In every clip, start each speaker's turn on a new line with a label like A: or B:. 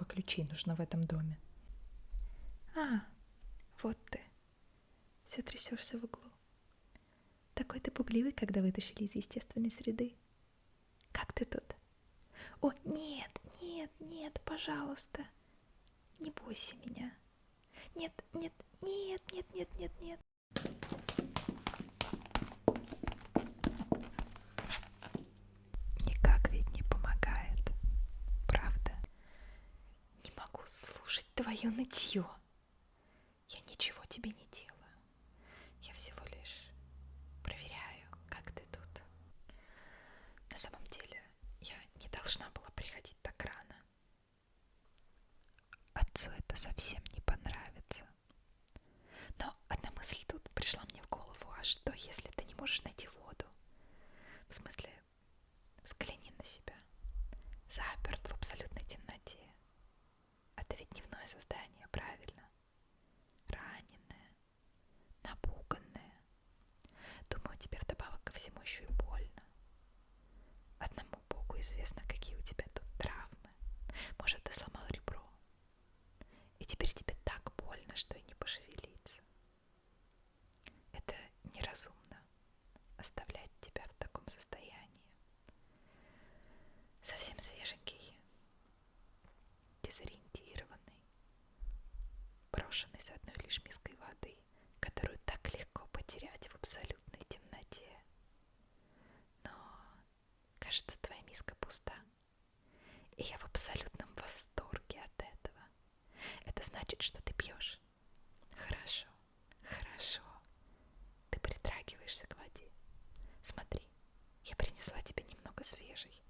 A: много ключей нужно в этом доме. А, вот ты. Все трясешься в углу. Такой ты пугливый, когда вытащили из естественной среды. Как ты тут? О, нет, нет, нет, пожалуйста. Не бойся меня. Нет, нет, нет, нет, нет, нет, нет. Никак ведь не помогает, правда? Не могу слушать твое нытье. Я ничего тебе не делаю. Я всего лишь проверяю, как ты тут. На самом деле, я не должна была приходить так рано. Отцу это совсем не понравится. Но одна мысль тут пришла мне в голову. А что, если ты не можешь найти воду? В смысле, взгляни на себя. Заперт в абсолютной темноте. Это ведь дневное создание, правильно? Раненое, напуганное. Думаю, тебе вдобавок ко всему еще и больно. Одному Богу известно, какие у тебя тут травмы. Может, ты сломал ребро. И теперь тебе так больно, что и не пошевелиться. Это неразумно оставлять тебя в таком состоянии. Совсем свеженький, дезориентированный, брошенный с одной лишь миской воды, которую так легко потерять в абсолютной темноте. Но, кажется, твоя миска пуста, и я в абсолютном восторге от этого. Это значит, что ты пьешь. Хорошо, хорошо. Ты притрагиваешься к воде. Смотри, я принесла тебе немного свежей.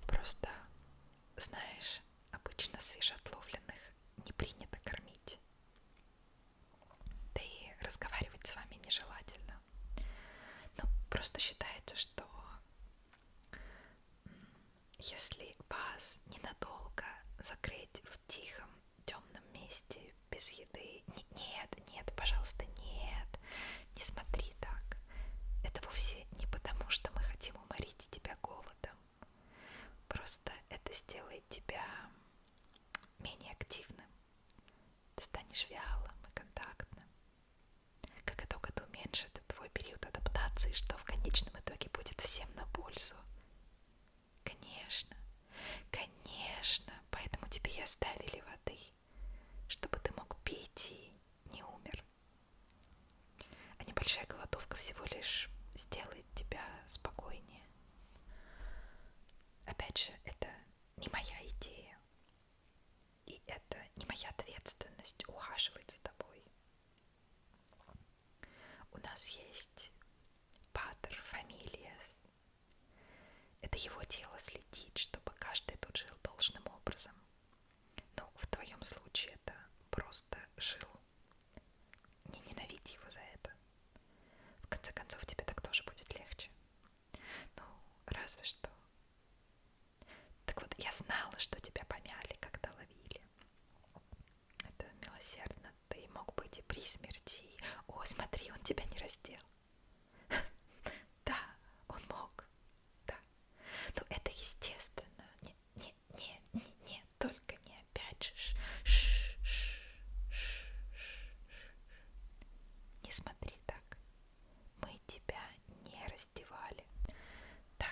A: Просто, знаешь, обычно свежеотловленных не принято кормить. Да и разговаривать с вами нежелательно. Ну, просто считается, что если вас ненадолго закрыть в тихом, темном месте без еды... Нет, нет, пожалуйста, нет, не смотри так. Это вовсе не потому, что мы хотим уморить тебя голодом. Просто это сделает тебя менее активным. Ты станешь вялым и контактным. Как итог, это уменьшит твой период адаптации, что в конечном итоге будет всем на пользу. Конечно, конечно, поэтому тебе и оставили воды, чтобы ты мог пить и не умер. А небольшая голодовка всего лишь сделает тебя спокойнее. Опять же, это не моя идея. И это не моя ответственность ухаживать за тобой. У нас есть патер фамилиас. Это его дело следить, чтобы каждый тут жил должным образом. Ну, в твоем случае это просто жил. Не ненавидь его за это. В конце концов, тебе так тоже будет легче. Ну, разве что. Так вот, я знала, что тебя помяли, когда ловили. Это милосердно. Ты мог быть и при смерти. О, смотри, он тебя не раздел. Да, он мог. Да. Но это естественно. Не, только не опять же. Не смотри так. Мы тебя не раздевали. Да,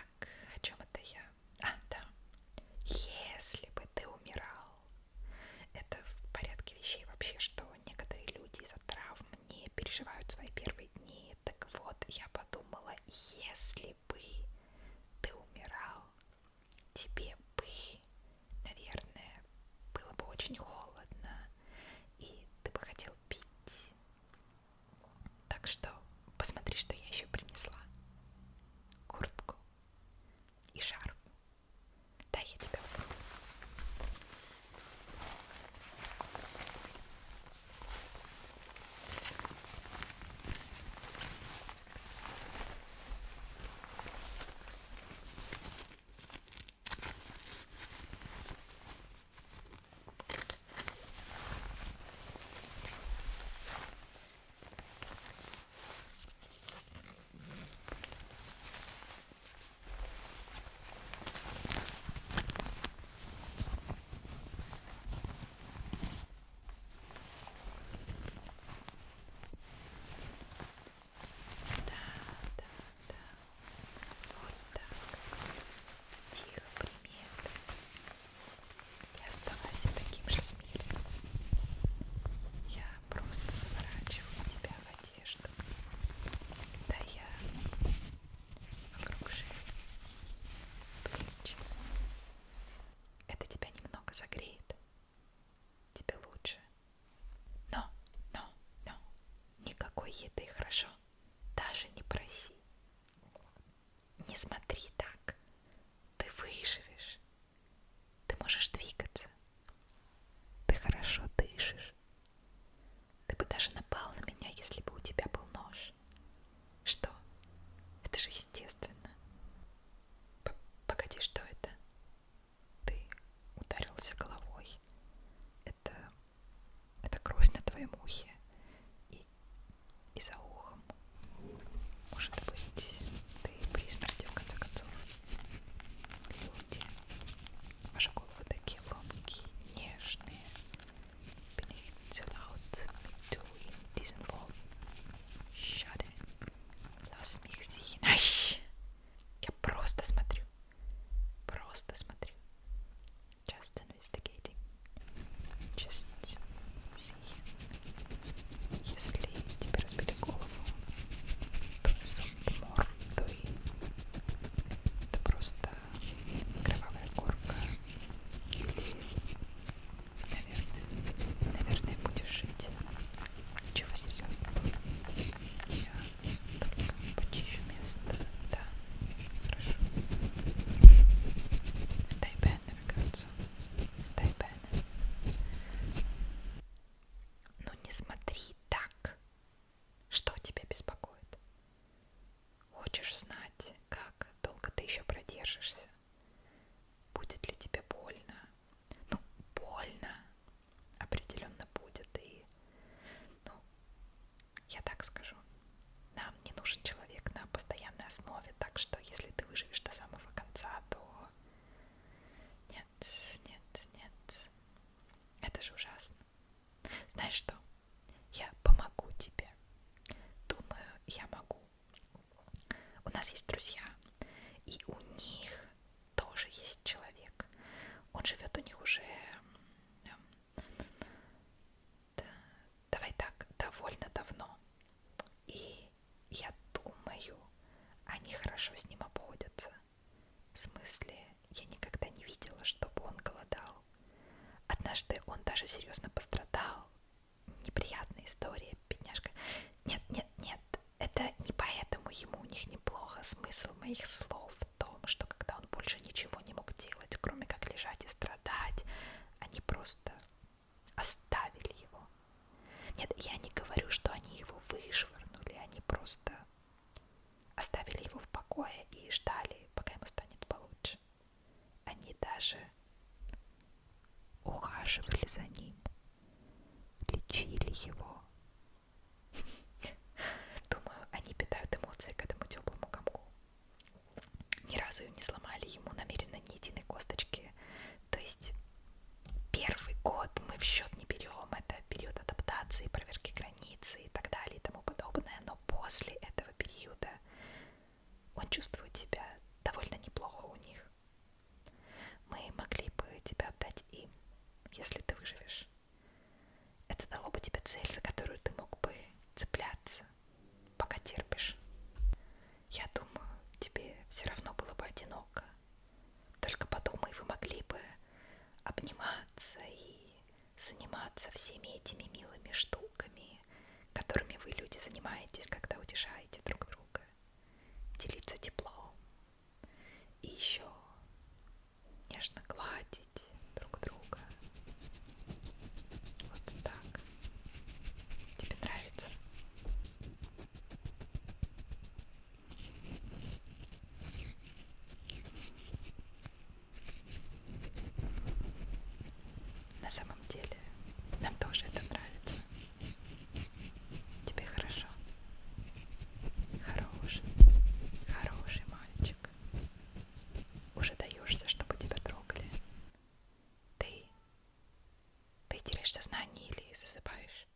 A: держишься? Будет ли тебе больно? Ну, больно определенно будет. И, ну, я так скажу, нам не нужен человек на постоянной основе, так что если ты выживешь до самого конца, то нет, нет, нет, это же ужасно. Знаешь что? Я помогу тебе. Думаю, я могу. У нас есть друзья, и у них тоже есть человек. Он живет у них уже, давай так, довольно давно. И я думаю, они хорошо с ним обходятся. В смысле, я никогда не видела, чтобы он голодал. Однажды он даже серьезно пострадал. Неприятная история, бедняжка. Нет, нет, нет, это не поэтому ему у них неплохо. Смысл моих слов в том, что когда он больше ничего не мог делать, кроме как лежать и страдать, они просто оставили его. Нет, я не говорю, что они его вышвырнули, они просто оставили его в покое и ждали, пока ему станет получше. Они даже ухаживали за ним, лечили его. Думаю, они питают эмоции к этому теплому комку. Ни разу не сломали ему намеренно ни единой косточки. То есть первый год мы в счет не берем, это период адаптации, проверки границы и так далее и тому подобное, но после этого периода он чувствует себя довольно неплохо у них. Мы могли бы тебя отдать им, если ты выживешь. Это дало бы тебе цель, за которую ты мог бы цепляться, пока терпишь. Я думаю, тебе все равно было бы одиноко. Только подумай, вы могли бы обниматься и заниматься всеми этими милыми штуками, которыми вы, люди, занимаетесь, когда утешаете друг друга. Делиться теплом. И еще нежно гладить друг друга. Вот так. Тебе нравится? На самом деле, нам тоже это нравится. Тебе хорошо? Хороший, хороший мальчик. Уже даешься, чтобы тебя трогали. Ты теряешь сознание или засыпаешь?